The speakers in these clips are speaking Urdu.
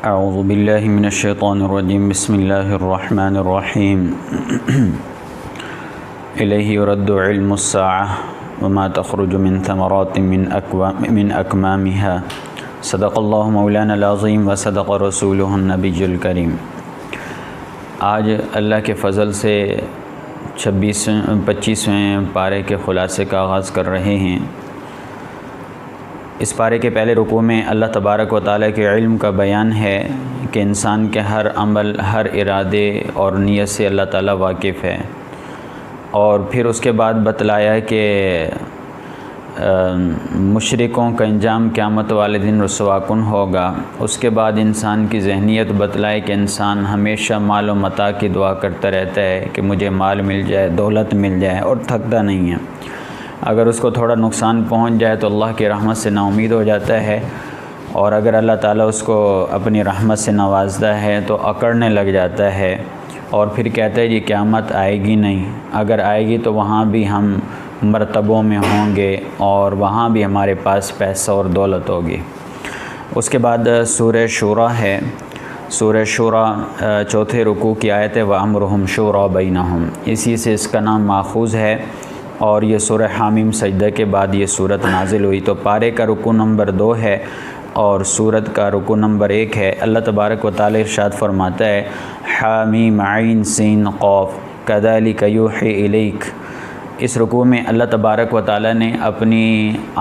اعوذ باللہ من الشیطان الرجیم بسم اللہ الرحمن الرحیم الیہ یرد علم الساعة وما تخرج من ثمرات من اکمامها صدق اللہ مولانا العظیم وصدق رسولہ النبی الکریم۔ آج اللہ کے فضل سے 25ویں پارے کے خلاصے کا آغاز کر رہے ہیں۔ اس پارے کے پہلے رکوع میں اللہ تبارک و تعالیٰ کے علم کا بیان ہے کہ انسان کے ہر عمل، ہر ارادے اور نیت سے اللہ تعالیٰ واقف ہے، اور پھر اس کے بعد بتلایا کہ مشرکوں کا انجام قیامت والے دن رسوا کن ہوگا۔ اس کے بعد انسان کی ذہنیت بتلائے کہ انسان ہمیشہ مال و متاع کی دعا کرتا رہتا ہے کہ مجھے مال مل جائے، دولت مل جائے، اور تھکتا نہیں ہے۔ اگر اس کو تھوڑا نقصان پہنچ جائے تو اللہ کی رحمت سے نا امید ہو جاتا ہے، اور اگر اللہ تعالیٰ اس کو اپنی رحمت سے نوازتا ہے تو اکڑنے لگ جاتا ہے، اور پھر کہتا ہے جی قیامت آئے گی نہیں، اگر آئے گی تو وہاں بھی ہم مرتبوں میں ہوں گے اور وہاں بھی ہمارے پاس پیسہ اور دولت ہوگی۔ اس کے بعد سورہ شورا ہے۔ سورہ شورا چوتھے رکوع کی آیت ہے وَأَمْرُهُمْ شُورَىٰ بَيْنَهُمْ، اسی سے اس کا نام ماخوذ ہے، اور یہ سورہ حامیم سجدہ کے بعد یہ صورت نازل ہوئی۔ تو پارے کا رکوع نمبر 2 ہے اور سورت کا رکوع نمبر 1 ہے۔ اللہ تبارک و تعالی ارشاد فرماتا ہے حامیم عین سین قاف کذالک یوحی الیک۔ اس رکوع میں اللہ تبارک و تعالی نے اپنی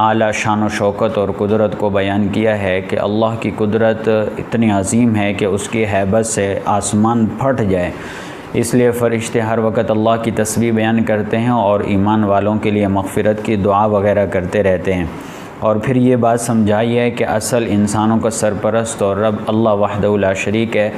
اعلیٰ شان و شوکت اور قدرت کو بیان کیا ہے کہ اللہ کی قدرت اتنی عظیم ہے کہ اس کی ہیبت سے آسمان پھٹ جائے، اس لیے فرشتے ہر وقت اللہ کی تسبیح بیان کرتے ہیں اور ایمان والوں کے لیے مغفرت کی دعا وغیرہ کرتے رہتے ہیں۔ اور پھر یہ بات سمجھائی ہے کہ اصل انسانوں کا سرپرست اور رب اللہ وحدہ لا شریک ہے،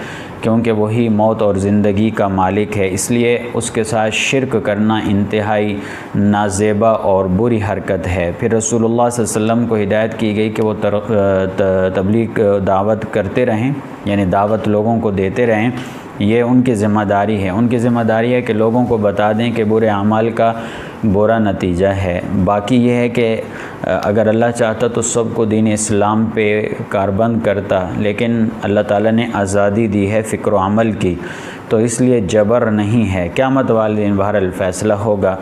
کیونکہ وہی موت اور زندگی کا مالک ہے، اس لیے اس کے ساتھ شرک کرنا انتہائی نازیبا اور بری حرکت ہے۔ پھر رسول اللہ صلی اللہ علیہ وسلم کو ہدایت کی گئی کہ وہ تبلیغ دعوت کرتے رہیں، یعنی دعوت لوگوں کو دیتے رہیں، یہ ان کی ذمہ داری ہے۔ ان کی ذمہ داری ہے کہ لوگوں کو بتا دیں کہ برے اعمال کا برا نتیجہ ہے۔ باقی یہ ہے کہ اگر اللہ چاہتا تو سب کو دین اسلام پہ کاربند کرتا، لیکن اللہ تعالیٰ نے آزادی دی ہے فکر و عمل کی، تو اس لیے جبر نہیں ہے۔ قیامت والے دن بہرحال فیصلہ ہوگا۔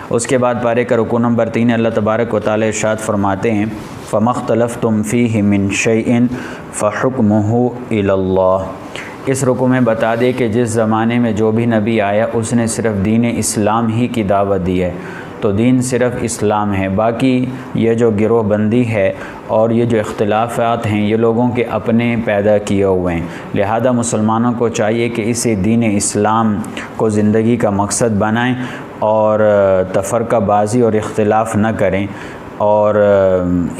اس کے بعد پارے کا رکوع نمبر 3 اللہ تبارک و تعالی ارشاد فرماتے ہیں فَمَا اخْتَلَفْتُمْ فِيهِ مِنْ شَيْءٍ فَحُكْمُهُ إِلَى اللَّهِ۔ اس رکوع میں بتا دے کہ جس زمانے میں جو بھی نبی آیا اس نے صرف دین اسلام ہی کی دعوت دی ہے، تو دین صرف اسلام ہے۔ باقی یہ جو گروہ بندی ہے اور یہ جو اختلافات ہیں یہ لوگوں کے اپنے پیدا کیے ہوئے ہیں، لہذا مسلمانوں کو چاہیے کہ اسے دین اسلام کو زندگی کا مقصد بنائیں اور تفرقہ بازی اور اختلاف نہ کریں، اور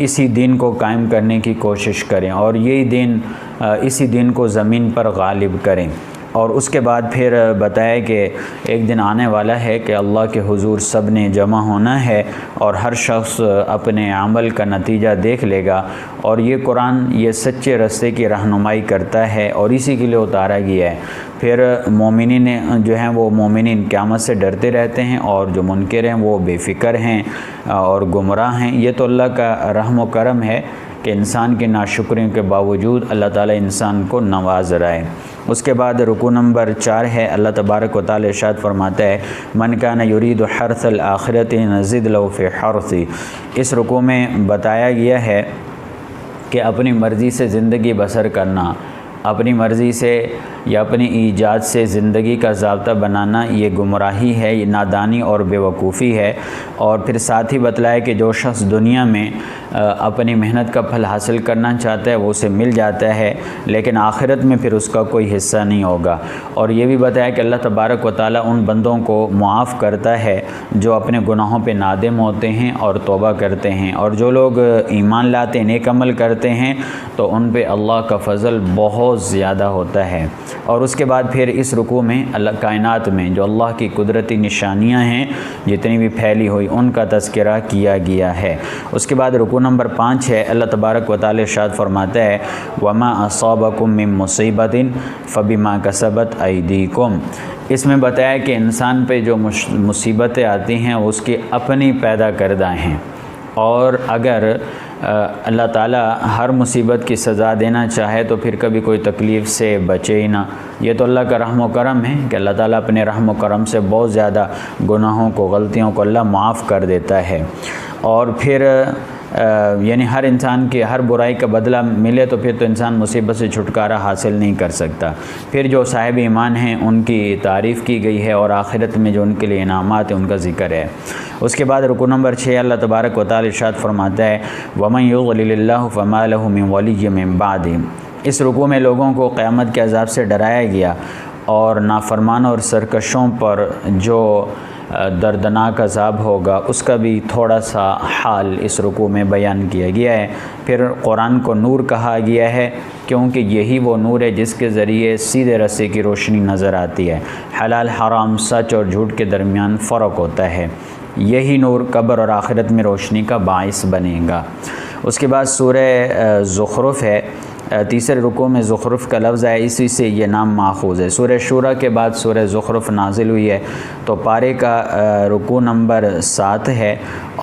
اسی دین کو قائم کرنے کی کوشش کریں، اور یہی دین اسی دین کو زمین پر غالب کریں۔ اور اس کے بعد پھر بتایا کہ ایک دن آنے والا ہے کہ اللہ کے حضور سب نے جمع ہونا ہے، اور ہر شخص اپنے عمل کا نتیجہ دیکھ لے گا، اور یہ قرآن یہ سچے راستے کی رہنمائی کرتا ہے اور اسی کے لیے اتارا گیا ہے۔ پھر مومنین جو ہیں وہ مومنین قیامت سے ڈرتے رہتے ہیں، اور جو منکر ہیں وہ بے فکر ہیں اور گمراہ ہیں۔ یہ تو اللہ کا رحم و کرم ہے کہ انسان کی ناشکریوں کے باوجود اللہ تعالیٰ انسان کو نواز رہا ہے۔ اس کے بعد رکوع نمبر 4 ہے۔ اللہ تبارک و تعالی ارشاد فرماتا ہے من کان یرید حرث الآخرۃ نزد له فی حرثہ۔ اس رکوع میں بتایا گیا ہے کہ اپنی مرضی سے زندگی بسر کرنا، اپنی مرضی سے یا اپنی ایجاد سے زندگی کا ضابطہ بنانا یہ گمراہی ہے، یہ نادانی اور بے وقوفی ہے۔ اور پھر ساتھ ہی بتلایا کہ جو شخص دنیا میں اپنی محنت کا پھل حاصل کرنا چاہتا ہے وہ اسے مل جاتا ہے، لیکن آخرت میں پھر اس کا کوئی حصہ نہیں ہوگا۔ اور یہ بھی بتایا کہ اللہ تبارک و تعالیٰ ان بندوں کو معاف کرتا ہے جو اپنے گناہوں پہ نادم ہوتے ہیں اور توبہ کرتے ہیں، اور جو لوگ ایمان لاتے ہیں، نیک عمل کرتے ہیں، تو ان پہ اللہ کا فضل بہت زیادہ ہوتا ہے۔ اور اس کے بعد پھر اس رکوع میں اللہ کائنات میں جو اللہ کی قدرتی نشانیاں ہیں جتنی بھی پھیلی ہوئی ان کا تذکرہ کیا گیا ہے۔ اس کے بعد رکوع نمبر 5 ہے۔ اللہ تبارک و تعالی ارشاد فرماتا ہے وَمَا أَصَابَكُم مِّن مُّصِيبَةٍ فَبِمَا كَسَبَتْ أَيْدِيكُمْ۔ اس میں بتایا کہ انسان پہ جو مصیبتیں آتی ہیں اس کی اپنی پیدا کردہ ہیں، اور اگر اللہ تعالیٰ ہر مصیبت کی سزا دینا چاہے تو پھر کبھی کوئی تکلیف سے بچے ہی نہ۔ یہ تو اللہ کا رحم و کرم ہے کہ اللہ تعالیٰ اپنے رحم و کرم سے بہت زیادہ گناہوں کو، غلطیوں کو اللہ معاف کر دیتا ہے۔ اور پھر یعنی ہر انسان کی ہر برائی کا بدلہ ملے تو پھر تو انسان مصیبت سے چھٹکارا حاصل نہیں کر سکتا۔ پھر جو صاحب ایمان ہیں ان کی تعریف کی گئی ہے اور آخرت میں جو ان کے لیے انعامات ہیں ان کا ذکر ہے۔ اس کے بعد رکوع نمبر 6 اللہ تبارک و تعالی ارشاد فرماتا ہے وَمَن يُضْلِلِ اللَّهُ فَمَا لَهُ مِن وَلِيٍّ مِّن بَعْدِهِ۔ اس رکوع میں لوگوں کو قیامت کے عذاب سے ڈرایا گیا اور نافرمانوں اور سرکشوں پر جو دردناک عذاب ہوگا اس کا بھی تھوڑا سا حال اس رکوع میں بیان کیا گیا ہے۔ پھر قرآن کو نور کہا گیا ہے کیونکہ یہی وہ نور ہے جس کے ذریعے سیدھے راستے کی روشنی نظر آتی ہے، حلال حرام سچ اور جھوٹ کے درمیان فرق ہوتا ہے۔ یہی نور قبر اور آخرت میں روشنی کا باعث بنے گا۔ اس کے بعد سورہ زخرف ہے، تیسرے رکوع میں زخرف کا لفظ ہے، اسی سے یہ نام ماخوذ ہے۔ سورہ شورى کے بعد سورہ زخرف نازل ہوئی ہے تو پارے کا رکوع نمبر 7 ہے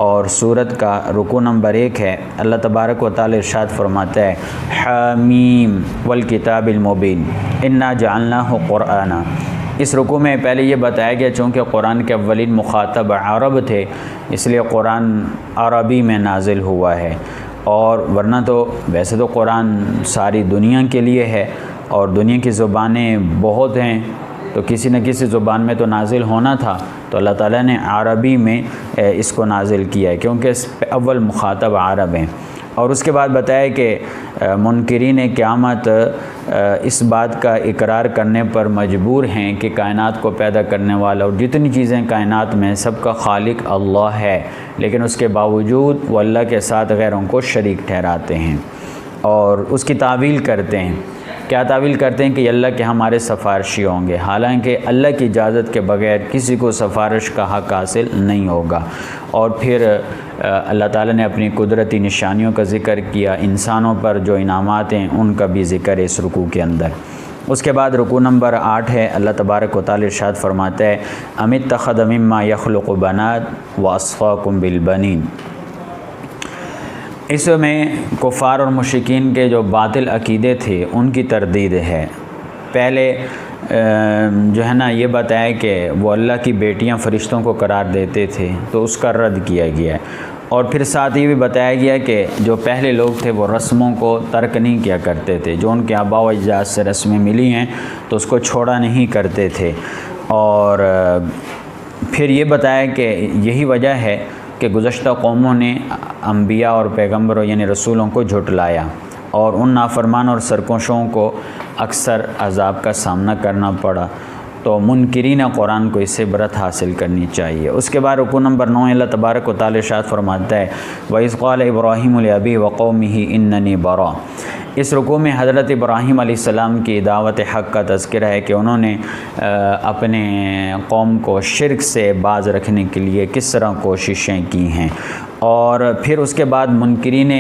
اور سورت کا رکوع نمبر 1 ہے۔ اللہ تبارک و تعالی ارشاد فرماتا ہے حامیم والکتاب المبین انا جعلناہ قرآنا۔ اس رکوع میں پہلے یہ بتایا گیا چونکہ قرآن کے اولین مخاطب عرب تھے اس لیے قرآن عربی میں نازل ہوا ہے، اور ورنہ تو ویسے تو قرآن ساری دنیا کے لیے ہے اور دنیا کی زبانیں بہت ہیں تو کسی نہ کسی زبان میں تو نازل ہونا تھا، تو اللہ تعالیٰ نے عربی میں اس کو نازل کیا ہے کیونکہ اس پہ اول مخاطب عرب ہیں۔ اور اس کے بعد بتایا کہ منکرین قیامت اس بات کا اقرار کرنے پر مجبور ہیں کہ کائنات کو پیدا کرنے والا اور جتنی چیزیں کائنات میں سب کا خالق اللہ ہے، لیکن اس کے باوجود وہ اللہ کے ساتھ غیروں کو شریک ٹھہراتے ہیں اور اس کی تعویل کرتے ہیں۔ کیا تعویل کرتے ہیں کہ اللہ کے ہمارے سفارشی ہوں گے، حالانکہ اللہ کی اجازت کے بغیر کسی کو سفارش کا حق حاصل نہیں ہوگا۔ اور پھر اللہ تعالیٰ نے اپنی قدرتی نشانیوں کا ذکر کیا، انسانوں پر جو انعامات ہیں ان کا بھی ذکر ہے اس رکوع کے اندر۔ اس کے بعد رکوع نمبر 8 ہے، اللہ تبارک و تعالی ارشاد فرماتا ہے ام اتخذ مما یخلق بنات واصفاکم بالبنین۔ اس میں کفار اور مشرکین کے جو باطل عقیدے تھے ان کی تردید ہے۔ پہلے جو ہے نا یہ بتایا کہ وہ اللہ کی بیٹیاں فرشتوں کو قرار دیتے تھے تو اس کا رد کیا گیا ہے، اور پھر ساتھ یہ بھی بتایا گیا کہ جو پہلے لوگ تھے وہ رسموں کو ترک نہیں کیا کرتے تھے، جو ان کے آباء و اجداد سے رسمیں ملی ہیں تو اس کو چھوڑا نہیں کرتے تھے۔ اور پھر یہ بتایا کہ یہی وجہ ہے کہ گزشتہ قوموں نے انبیاء اور پیغمبروں یعنی رسولوں کو جھٹلایا اور ان نافرمان اور سرکشوں کو اکثر عذاب کا سامنا کرنا پڑا، تو منکرین قرآن کو اس سے عبرت حاصل کرنی چاہیے۔ اس کے بعد رکوع نمبر 9 اللہ تبارک و تعالی ارشاد فرماتا ہے وَإِذْ قَالَ إِبْرَاهِيمُ لِأَبِيهِ وَقَوْمِهِ إِنَّنِي بَرَاءٌ۔ اس رکوع میں حضرت ابراہیم علیہ السلام کی دعوت حق کا تذکرہ ہے کہ انہوں نے اپنے قوم کو شرک سے باز رکھنے کے لیے کس طرح کوششیں کی ہیں، اور پھر اس کے بعد منکرین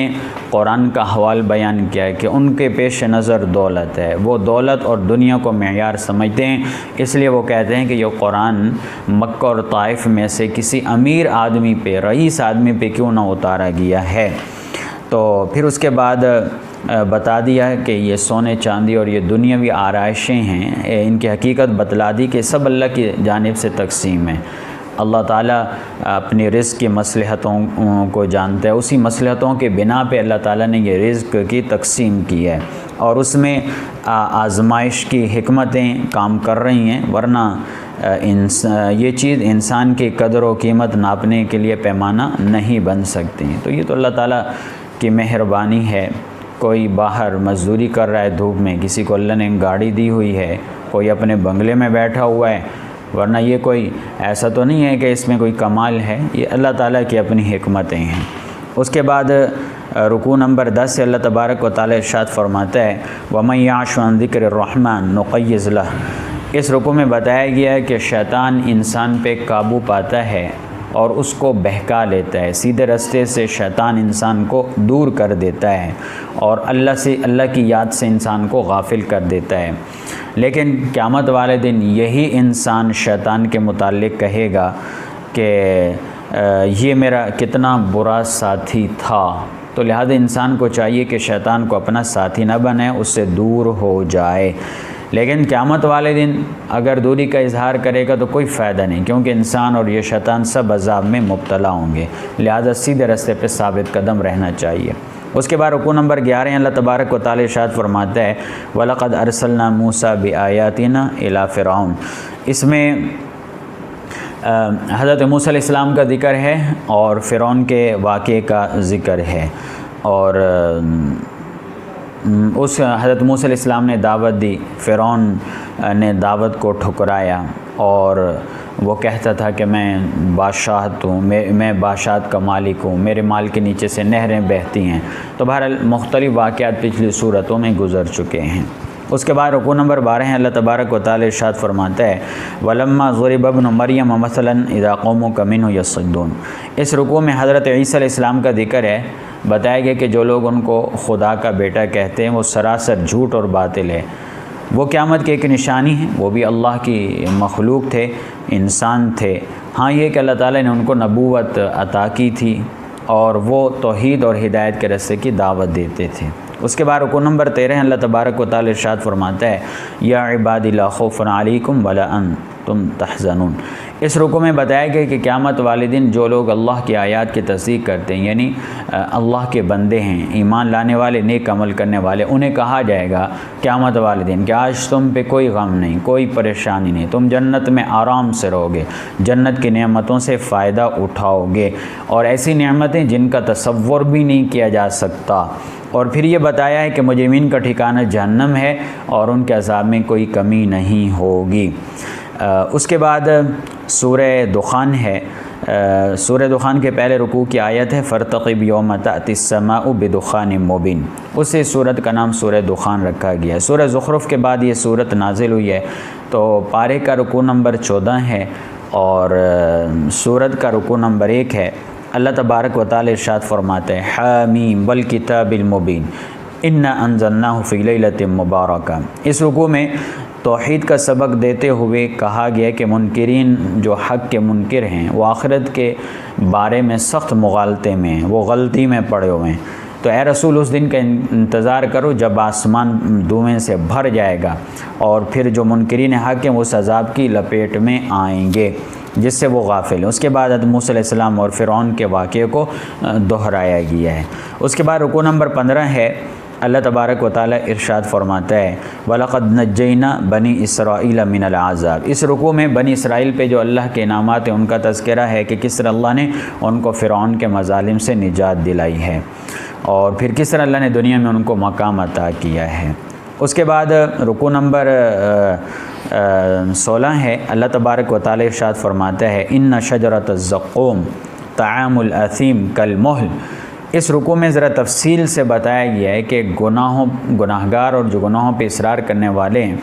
قرآن کا حوال بیان کیا ہے کہ ان کے پیش نظر دولت ہے، وہ دولت اور دنیا کو معیار سمجھتے ہیں، اس لیے وہ کہتے ہیں کہ یہ قرآن مکہ اور طائف میں سے کسی امیر آدمی پہ، رئیس آدمی پہ کیوں نہ اتارا گیا ہے۔ تو پھر اس کے بعد بتا دیا ہے کہ یہ سونے چاندی اور یہ دنیاوی آرائشیں ہیں، ان کی حقیقت بتلا دی کہ سب اللہ کی جانب سے تقسیم ہے۔ اللہ تعالیٰ اپنی رزق کی مصلحتوں کو جانتا ہے، اسی مصلحتوں کے بنا پہ اللہ تعالیٰ نے یہ رزق کی تقسیم کی ہے اور اس میں آزمائش کی حکمتیں کام کر رہی ہیں، ورنہ یہ چیز انسان کی قدر و قیمت ناپنے کے لیے پیمانہ نہیں بن سکتی۔ تو یہ تو اللہ تعالیٰ کی مہربانی ہے۔ کوئی باہر مزدوری کر رہا ہے دھوپ میں، کسی کو اللہ نے گاڑی دی ہوئی ہے، کوئی اپنے بنگلے میں بیٹھا ہوا ہے، ورنہ یہ کوئی ایسا تو نہیں ہے کہ اس میں کوئی کمال ہے، یہ اللہ تعالیٰ کی اپنی حکمتیں ہیں۔ اس کے بعد رکوع نمبر 10 سے اللہ تبارک و تعالی ارشاد فرماتا ہے وَمَن يَعْشُ عَن ذِكْرِ الرَّحْمَنِ نُقَيِّضْ لَهُ۔ اس رکوع میں بتایا گیا ہے کہ شیطان انسان پہ قابو پاتا ہے اور اس کو بہکا لیتا ہے، سیدھے راستے سے شیطان انسان کو دور کر دیتا ہے اور اللہ کی یاد سے انسان کو غافل کر دیتا ہے۔ لیکن قیامت والے دن یہی انسان شیطان کے متعلق کہے گا کہ یہ میرا کتنا برا ساتھی تھا، تو تو لہذا انسان کو چاہیے کہ شیطان کو اپنا ساتھی نہ بنائے، اس سے دور ہو جائے۔ لیکن قیامت والے دن اگر دوری کا اظہار کرے گا تو کوئی فائدہ نہیں، کیونکہ انسان اور یہ شیطان سب عذاب میں مبتلا ہوں گے، لہذا سیدھے راستے پہ ثابت قدم رہنا چاہیے۔ اس کے بعد رکوع نمبر 11 اللہ تبارک و تعالی ارشاد فرماتا ہے وَلَقَدْ أَرْسَلْنَا مُوسَىٰ بِآيَاتِنَا إِلَىٰ فِرْعَوْنَ۔ اس میں حضرت موسیٰ علیہ السلام کا ذکر ہے اور فرعون کے واقعے کا ذکر ہے، اور اس حضرت موسیٰ علیہ السلام نے دعوت دی، فرعون نے دعوت کو ٹھکرایا اور وہ کہتا تھا کہ میں بادشاہت ہوں، میں بادشاہت کا مالک ہوں، میرے مال کے نیچے سے نہریں بہتی ہیں۔ تو بہرحال مختلف واقعات پچھلی صورتوں میں گزر چکے ہیں۔ اس کے بعد رکوع نمبر 12 ہے اللہ تبارک و تعالی ارشاد فرماتا ہے وَلَمَّا ضُرِبَ ابْنُ مَرْيَمَ مَثَلًا إِذَا قَوْمُكَ مِنْهُ يَصِدُّونَ۔ اس رکوع میں حضرت عیسیٰ علیہ السلام کا ذکر ہے، بتایا گیا کہ جو لوگ ان کو خدا کا بیٹا کہتے ہیں وہ سراسر جھوٹ اور باطل ہے۔ وہ قیامت کی ایک نشانی ہے، وہ بھی اللہ کی مخلوق تھے، انسان تھے۔ ہاں یہ کہ اللہ تعالیٰ نے ان کو نبوت عطا کی تھی اور وہ توحید اور ہدایت کے راستے کی دعوت دیتے تھے۔ اس کے بعد رکوع نمبر 13 اللہ تبارک و تعالی ارشاد فرماتا ہے یا عبادی لا خوف علیکم ولا انتم تحزنون۔ اس رکوع میں بتایا گیا کہ قیامت والے دن جو لوگ اللہ کی آیات کی تصدیق کرتے ہیں، یعنی اللہ کے بندے ہیں، ایمان لانے والے، نیک عمل کرنے والے، انہیں کہا جائے گا قیامت والے دن کہ آج تم پہ کوئی غم نہیں، کوئی پریشانی نہیں، تم جنت میں آرام سے رہو گے، جنت کی نعمتوں سے فائدہ اٹھاؤ گے، اور ایسی نعمتیں جن کا تصور بھی نہیں کیا جا سکتا۔ اور پھر یہ بتایا ہے کہ مجرمین کا ٹھکانہ جہنم ہے اور ان کے عذاب میں کوئی کمی نہیں ہوگی۔ اس کے بعد سورہ دخان ہے، سورہ دخان کے پہلے رکوع کی آیت ہے فَارْتَقِبْ يَوْمَ تَأْتِي السَّمَاءُ بِدُخَانٍ مُبِينٍ۔ اسی صورت کا نام سورہ دخان رکھا گیا ہے۔ سورہ زخرف کے بعد یہ صورت نازل ہوئی ہے، تو پارے کا رکوع نمبر 14 ہے اور سورت کا رکوع نمبر 1 ہے۔ اللہ تبارک و تعالی ارشاد فرماتے ہیں حامیم والکتاب المبین انا انزلناہ فی لیلۃ مبارکہ۔ اس رکوع میں توحید کا سبق دیتے ہوئے کہا گیا کہ منکرین جو حق کے منکر ہیں وہ آخرت کے بارے میں سخت مغالطے میں ہیں، وہ غلطی میں پڑے ہوئے ہیں، تو اے رسول اس دن کا انتظار کرو جب آسمان دھوئیں سے بھر جائے گا اور پھر جو منکرین حق ہیں وہ اس عذاب کی لپیٹ میں آئیں گے جس سے وہ غافل ہیں۔ اس کے بعد حضرت موسیٰ علیہ السلام اور فرعون کے واقعے کو دہرایا گیا ہے۔ اس کے بعد رکوع نمبر 15 ہے، اللہ تبارک و تعالی ارشاد فرماتا ہے وَلَقَدْ نَجَّيْنَا بَنِي إِسْرَائِيلَ مِنَ الْعَذَابِ۔ اس رکوع میں بنی اسرائیل پہ جو اللہ کے انعامات ہیں ان کا تذکرہ ہے کہ کس طرح اللہ نے ان کو فرعون کے مظالم سے نجات دلائی ہے اور پھر کس طرح اللہ نے دنیا میں ان کو مقام عطا کیا ہے۔ اس کے بعد رکوع نمبر 16 ہے، اللہ تبارک و تعالی ارشاد فرماتا ہے ان شجرۃ الزقوم طعام الاثیم کالمہل۔ اس رکوع میں ذرا تفصیل سے بتایا گیا ہے کہ گناہگار اور جو گناہوں پہ اصرار کرنے والے ہیں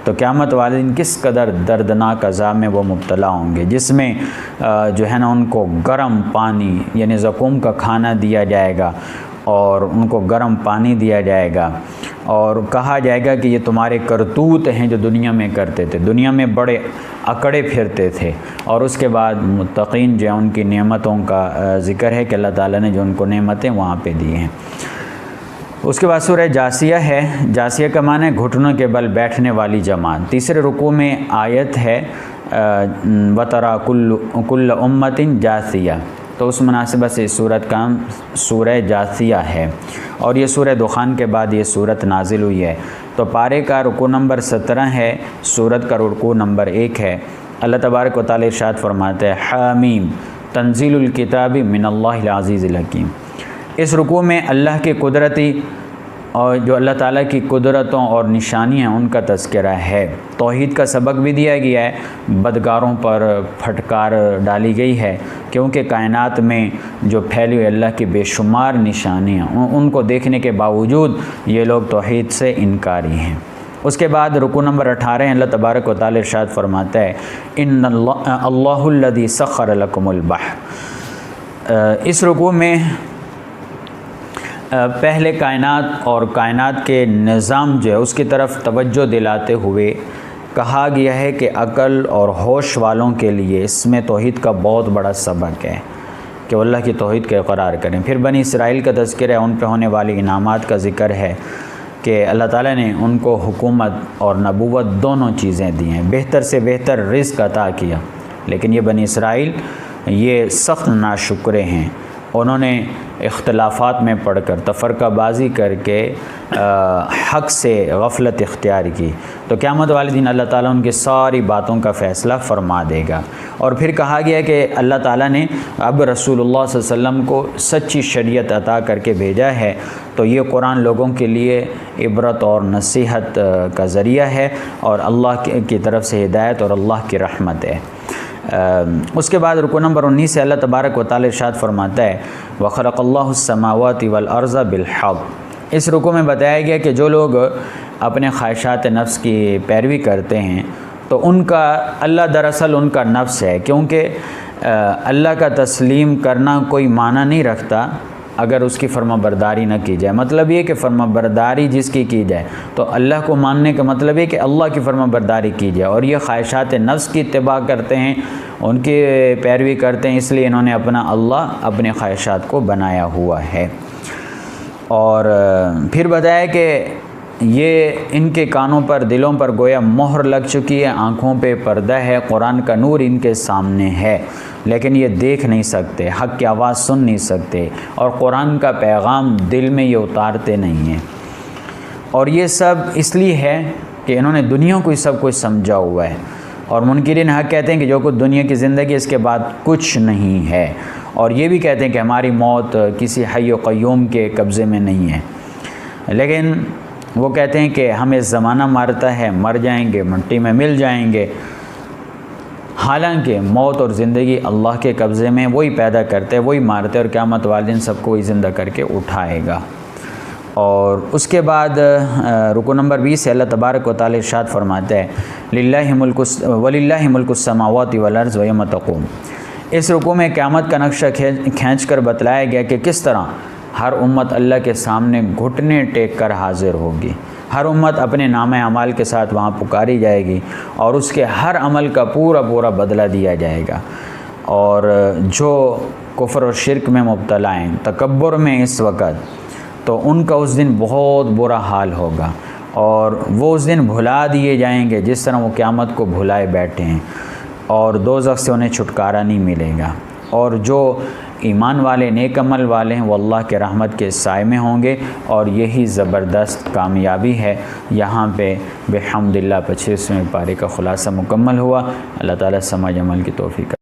تو قیامت والے دن کس قدر دردناک عذاب میں وہ مبتلا ہوں گے، جس میں جو ہے نا ان کو گرم پانی یعنی زقوم کا کھانا دیا جائے گا اور ان کو گرم پانی دیا جائے گا اور کہا جائے گا کہ یہ تمہارے کرتوت ہیں جو دنیا میں کرتے تھے، دنیا میں بڑے اکڑے پھرتے تھے۔ اور اس کے بعد متقین جو ان کی نعمتوں کا ذکر ہے کہ اللہ تعالیٰ نے جو ان کو نعمتیں وہاں پہ دی ہیں۔ اس کے بعد سورہ جاسیہ ہے، جاسیہ کا معنی ہے گھٹنوں کے بل بیٹھنے والی جماعت۔ تیسرے رکوع میں آیت ہے وَتَرَى كُلَّ أُمَّةٍ جَاثِيَةٍ، تو اس مناسبت سے سورت کا سورہ جاسیہ ہے اور یہ سورہ دخان کے بعد یہ سورت نازل ہوئی ہے۔ تو پارے کا رکوع نمبر 17 ہے، سورت کا رکوع نمبر 1 ہے۔ اللہ تبارک و تعالی ارشاد فرماتے ہیں حامیم تنزیل الکتاب من اللہ العزیز الحکیم۔ اس رکوع میں اللہ کی قدرتی اور جو اللہ تعالیٰ کی قدرتوں اور نشانیاں ان کا تذکرہ ہے، توحید کا سبق بھی دیا گیا ہے، بدکاروں پر پھٹکار ڈالی گئی ہے کیونکہ کائنات میں جو پھیلی ہوئی اللہ کی بے شمار نشانیاں ان کو دیکھنے کے باوجود یہ لوگ توحید سے انکاری ہیں۔ اس کے بعد رکوع نمبر 18 اللہ تبارک و تعالی ارشاد فرماتا ہے ان اللہ الذی سخر لکم البحر۔ اس رکوع میں پہلے کائنات اور کائنات کے نظام جو ہے اس کی طرف توجہ دلاتے ہوئے کہا گیا ہے کہ عقل اور ہوش والوں کے لیے اس میں توحید کا بہت بڑا سبق ہے۔ کہ وہ اللہ کی توحید کا اقرار کریں۔ پھر بنی اسرائیل کا تذکرہ ہے، ان پہ ہونے والی انعامات کا ذکر ہے کہ اللہ تعالیٰ نے ان کو حکومت اور نبوت دونوں چیزیں دی ہیں، بہتر سے بہتر رزق عطا کیا، لیکن یہ بنی اسرائیل یہ سخت ناشکرے ہیں۔ انہوں نے اختلافات میں پڑھ کر، تفرقہ بازی کر کے حق سے غفلت اختیار کی، تو قیامت والے دن اللہ تعالیٰ ان کی ساری باتوں کا فیصلہ فرما دے گا۔ اور پھر کہا گیا کہ اللہ تعالیٰ نے اب رسول اللہ صلی اللہ علیہ وسلم کو سچی شریعت عطا کر کے بھیجا ہے، تو یہ قرآن لوگوں کے لیے عبرت اور نصیحت کا ذریعہ ہے، اور اللہ کی طرف سے ہدایت اور اللہ کی رحمت ہے۔ اس کے بعد رکو نمبر 19 سے اللہ تبارک و تعالی ارشاد فرماتا ہے وَخَلَقَ اللَّهُ السَّمَاوَاتِ وَالْأَرْضَ بِالْحَقِّ۔ اس رکو میں بتایا گیا کہ جو لوگ اپنے خواہشات نفس کی پیروی کرتے ہیں تو ان کا اللہ دراصل ان کا نفس ہے، کیونکہ اللہ کا تسلیم کرنا کوئی معنی نہیں رکھتا اگر اس کی فرما برداری نہ کی جائے۔ مطلب یہ کہ فرما برداری جس کی جائے، تو اللہ کو ماننے کا مطلب یہ کہ اللہ کی فرما برداری کی جائے، اور یہ خواہشات نفس کی اتباع کرتے ہیں، ان کی پیروی کرتے ہیں، اس لیے انہوں نے اپنا اللہ اپنے خواہشات کو بنایا ہوا ہے۔ اور پھر بتایا کہ یہ ان کے کانوں پر، دلوں پر گویا مہر لگ چکی ہے، آنکھوں پہ پردہ ہے، قرآن کا نور ان کے سامنے ہے، لیکن یہ دیکھ نہیں سکتے، حق کی آواز سن نہیں سکتے، اور قرآن کا پیغام دل میں یہ اتارتے نہیں ہیں۔ اور یہ سب اس لیے ہے کہ انہوں نے دنیا کو سب کچھ سمجھا ہوا ہے، اور منکرین حق کہتے ہیں کہ جو کچھ دنیا کی زندگی اس کے بعد کچھ نہیں ہے، اور یہ بھی کہتے ہیں کہ ہماری موت کسی حی و قیوم کے قبضے میں نہیں ہے، لیکن وہ کہتے ہیں کہ ہمیں زمانہ مارتا ہے، مر جائیں گے، مٹی میں مل جائیں گے، حالانکہ موت اور زندگی اللہ کے قبضے میں، وہی پیدا کرتے ہیں، وہی مارتے ہیں، اور قیامت والے دن سب کو وہی زندہ کر کے اٹھائے گا۔ اور اس کے بعد رکو نمبر 20 سے اللہ تبارک و تعالی ارشاد فرماتا ہے وَلِلَّهِ مُلْكُ السَّمَاوَاتِ وَالْأَرْضِ وَيَوْمَ تَقُومُ۔ اس رکو میں قیامت کا نقشہ کھینچ کر بتلایا گیا کہ کس طرح ہر امت اللہ کے سامنے گھٹنے ٹیک کر حاضر ہوگی، ہر امت اپنے نام اعمال کے ساتھ وہاں پکاری جائے گی، اور اس کے ہر عمل کا پورا بدلہ دیا جائے گا۔ اور جو کفر اور شرک میں مبتلا ہیں، تکبر میں اس وقت، تو ان کا اس دن بہت برا حال ہوگا، اور وہ اس دن بھلا دیے جائیں گے جس طرح وہ قیامت کو بھلائے بیٹھے ہیں، اور دوزخ سے انہیں چھٹکارا نہیں ملے گا۔ اور جو ایمان والے، نیک عمل والے ہیں، وہ اللہ کے رحمت کے سائے میں ہوں گے، اور یہی زبردست کامیابی ہے۔ یہاں پہ بحمد اللہ 25ویں پارے کا خلاصہ مکمل ہوا۔ اللہ تعالیٰ سمجھ عمل کی توفیق